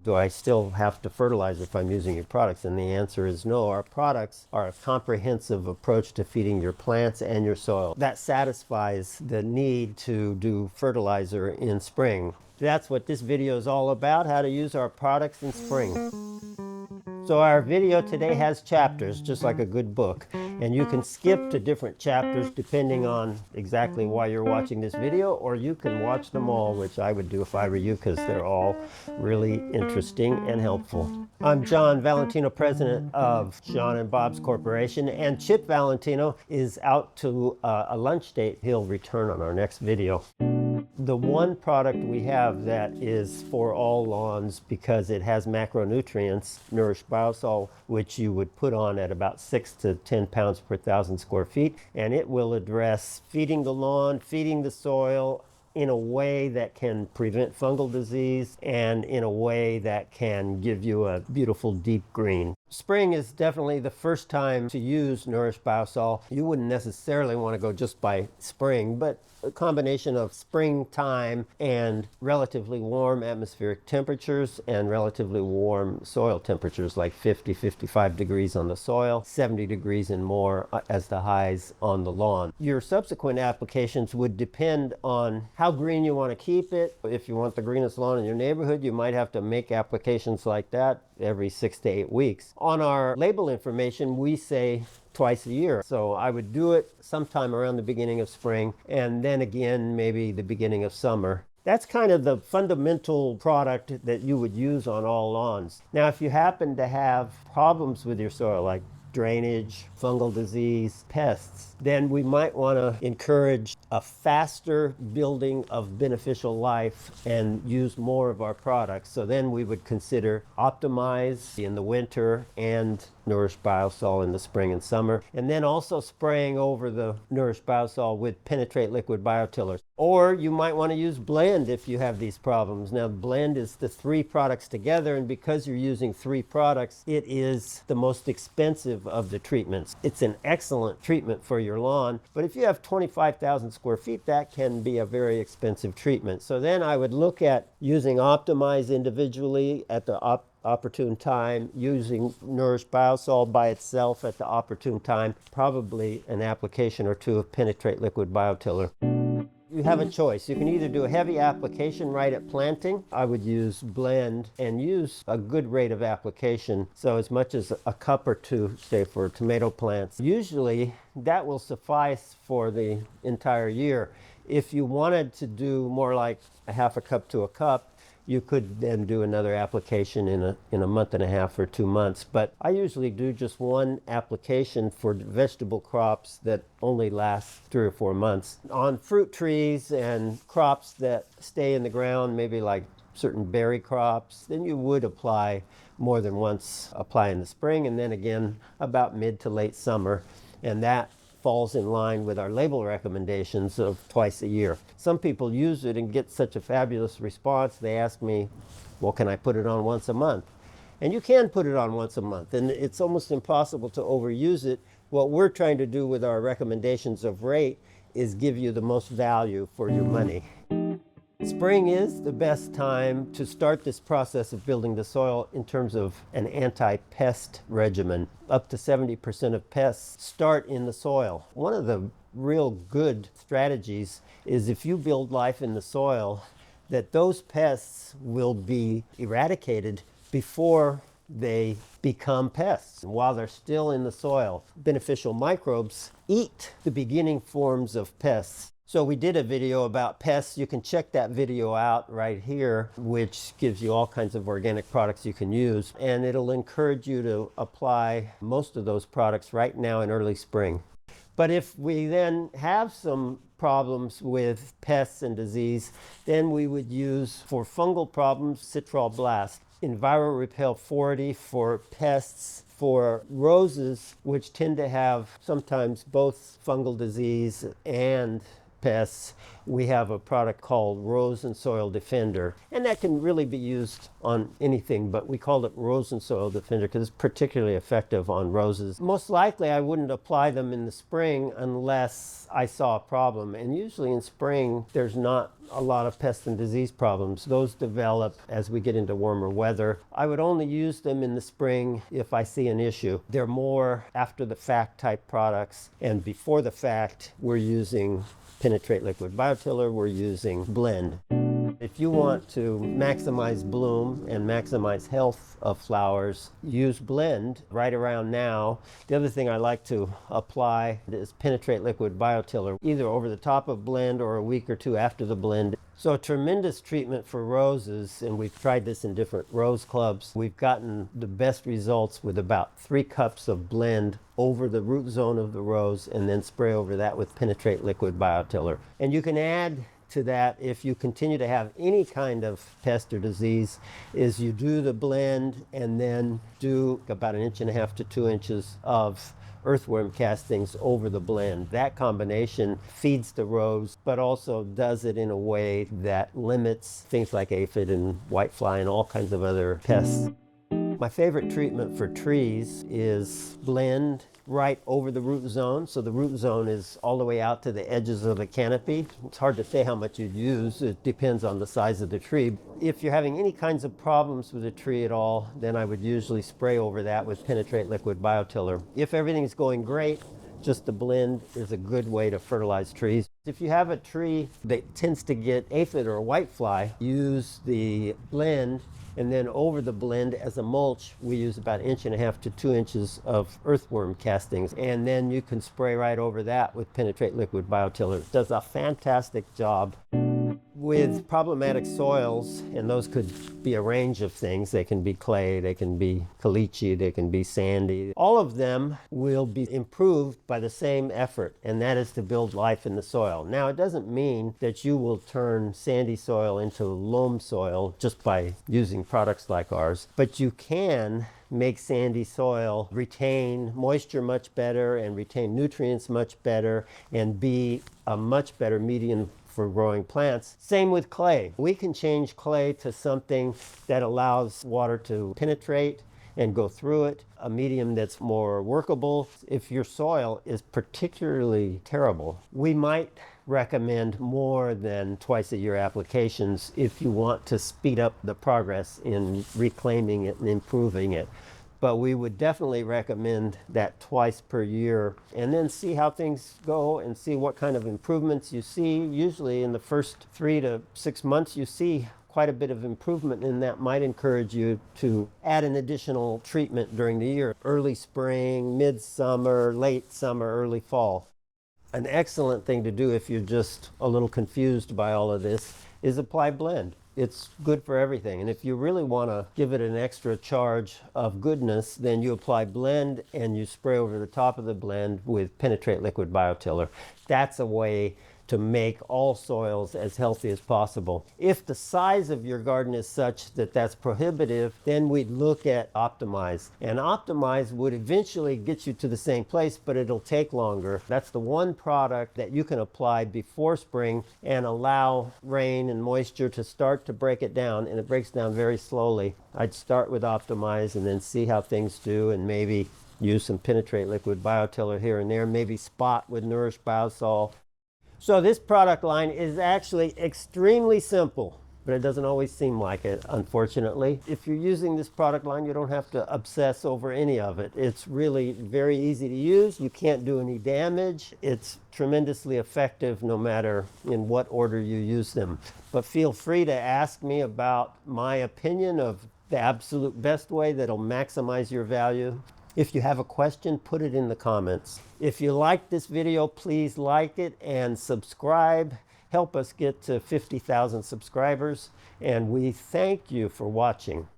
Do I still have to fertilize if I'm using your products? And the answer is no. Our products are a comprehensive approach to feeding your plants and your soil. That satisfies the need to do fertilizer in spring. That's what this video is all about, how to use our products in spring. So our video today has chapters, just like a good book. And you can skip to different chapters depending on exactly why you're watching this video, or you can watch them all, which I would do if I were you, because they're all really interesting and helpful. I'm John Valentino, president of John and Bob's Corporation, and Chip Valentino is out to a lunch date. He'll return on our next video. The one product we have that is for all lawns because it has macronutrients, Nourish Biosol, which you would put on at about 6 to 10 pounds per 1,000 square feet, and it will address feeding the lawn, feeding the soil in a way that can prevent fungal disease and in a way that can give you a beautiful deep green. Spring is definitely the first time to use Nourish Biosol. You wouldn't necessarily want to go just by spring, but a combination of springtime and relatively warm atmospheric temperatures and relatively warm soil temperatures, like 50, 55 degrees on the soil, 70 degrees and more as the highs on the lawn. Your subsequent applications would depend on how green you want to keep it. If you want the greenest lawn in your neighborhood, you might have to make applications like that every 6 to 8 weeks. On our label information, we say twice a year. So I would do it sometime around the beginning of spring, and then again maybe the beginning of summer. That's kind of the fundamental product that you would use on all lawns. Now, if you happen to have problems with your soil, like drainage, fungal disease, pests, then we might want to encourage a faster building of beneficial life and use more of our products. So then we would consider Optimize in the winter and Nourish Biosol in the spring and summer, and then also spraying over the Nourish Biosol with Penetrate Liquid Biotillers. Or you might want to use Blend if you have these problems. Now, Blend is the 3 products together, and because you're using 3 products, it is the most expensive of the treatments. It's an excellent treatment for your lawn, but if you have 25,000 square feet, that can be a very expensive treatment. So then I would look at using Optimize individually at the opportune time, using Nourish Biosol by itself at the opportune time, probably an application or 2 of Penetrate Liquid Biotiller. You have a choice. You can either do a heavy application right at planting. I would use Blend and use a good rate of application, so as much as a cup or 2, say, for tomato plants. Usually that will suffice for the entire year. If you wanted to do more like a half a cup to a cup, you could then do another application in a month and a half or 2 months. But I usually do just one application for vegetable crops that only last 3 or 4 months. On fruit trees and crops that stay in the ground, maybe like certain berry crops, then you would apply more than once, apply in the spring and then again about mid to late summer. And that falls in line with our label recommendations of twice a year. Some people use it and get such a fabulous response. They ask me, well, can I put it on once a month? And you can put it on once a month, and it's almost impossible to overuse it. What we're trying to do with our recommendations of rate is give you the most value for your money. Spring is the best time to start this process of building the soil in terms of an anti-pest regimen. Up to 70% of pests start in the soil. One of the real good strategies is if you build life in the soil, that those pests will be eradicated before they become pests. While they're still in the soil, beneficial microbes eat the beginning forms of pests. So we did a video about pests. You can check that video out right here, which gives you all kinds of organic products you can use. And it'll encourage you to apply most of those products right now in early spring. But if we then have some problems with pests and disease, then we would use, for fungal problems, Citral Blast. EnviroRepel 40 for pests. For roses, which tend to have sometimes both fungal disease and pests, we have a product called Rose and Soil Defender, and that can really be used on anything, but we call it Rose and Soil Defender because it's particularly effective on roses. Most likely I wouldn't apply them in the spring unless I saw a problem, and usually in spring there's not a lot of pest and disease problems. Those develop as we get into warmer weather. I would only use them in the spring if I see an issue. They're more after the fact type products, and before the fact we're using Penetrate Liquid Biotiller, we're using Blend. If you want to maximize bloom and maximize health of flowers, use Blend right around now. The other thing I like to apply is Penetrate Liquid Biotiller, either over the top of Blend or a week or two after the blend. So a tremendous treatment for roses, and we've tried this in different rose clubs. We've gotten the best results with about 3 cups of Blend over the root zone of the rose and then spray over that with Penetrate Liquid Biotiller. And you can add to that, if you continue to have any kind of pest or disease, is you do the blend and then do about 1.5 to 2 inches of earthworm castings over the blend. That combination feeds the rose, but also does it in a way that limits things like aphid and whitefly and all kinds of other pests. My favorite treatment for trees is Blend right over the root zone. So the root zone is all the way out to the edges of the canopy. It's hard to say how much you'd use. It depends on the size of the tree. If you're having any kinds of problems with a tree at all, then I would usually spray over that with Penetrate Liquid Biotiller. If everything's going great, just the blend is a good way to fertilize trees. If you have a tree that tends to get aphid or whitefly, use the blend, and then over the blend as a mulch, we use about 1.5 to 2 inches of earthworm castings. And then you can spray right over that with Penetrate Liquid Biotiller. It does a fantastic job. With problematic soils, and those could be a range of things. They can be clay, they can be caliche, they can be sandy. All of them will be improved by the same effort, and that is to build life in the soil. Now, it doesn't mean that you will turn sandy soil into loam soil just by using products like ours, but you can make sandy soil retain moisture much better and retain nutrients much better and be a much better medium for growing plants. Same with clay. We can change clay to something that allows water to penetrate and go through it, a medium that's more workable. If your soil is particularly terrible, we might recommend more than twice-a-year applications if you want to speed up the progress in reclaiming it and improving it. But we would definitely recommend that twice per year, and then see how things go and see what kind of improvements you see. Usually in the first 3 to 6 months you see quite a bit of improvement, and that might encourage you to add an additional treatment during the year. Early spring, midsummer, late summer, early fall. An excellent thing to do if you're just a little confused by all of this is apply Blend. It's good for everything. And if you really want to give it an extra charge of goodness, then you apply Blend and you spray over the top of the blend with Penetrate Liquid Biotiller. That's a way to make all soils as healthy as possible. If the size of your garden is such that that's prohibitive, then we'd look at Optimize. And Optimize would eventually get you to the same place, but it'll take longer. That's the one product that you can apply before spring and allow rain and moisture to start to break it down, and it breaks down very slowly. I'd start with Optimize and then see how things do, and maybe use some Penetrate Liquid Biotiller here and there, maybe spot with Nourish Biosol. So this product line is actually extremely simple, but it doesn't always seem like it, unfortunately. If you're using this product line, you don't have to obsess over any of it. It's really very easy to use. You can't do any damage. It's tremendously effective no matter in what order you use them. But feel free to ask me about my opinion of the absolute best way that'll maximize your value. If you have a question, put it in the comments. If you like this video, please like it and subscribe. Help us get to 50,000 subscribers, and we thank you for watching.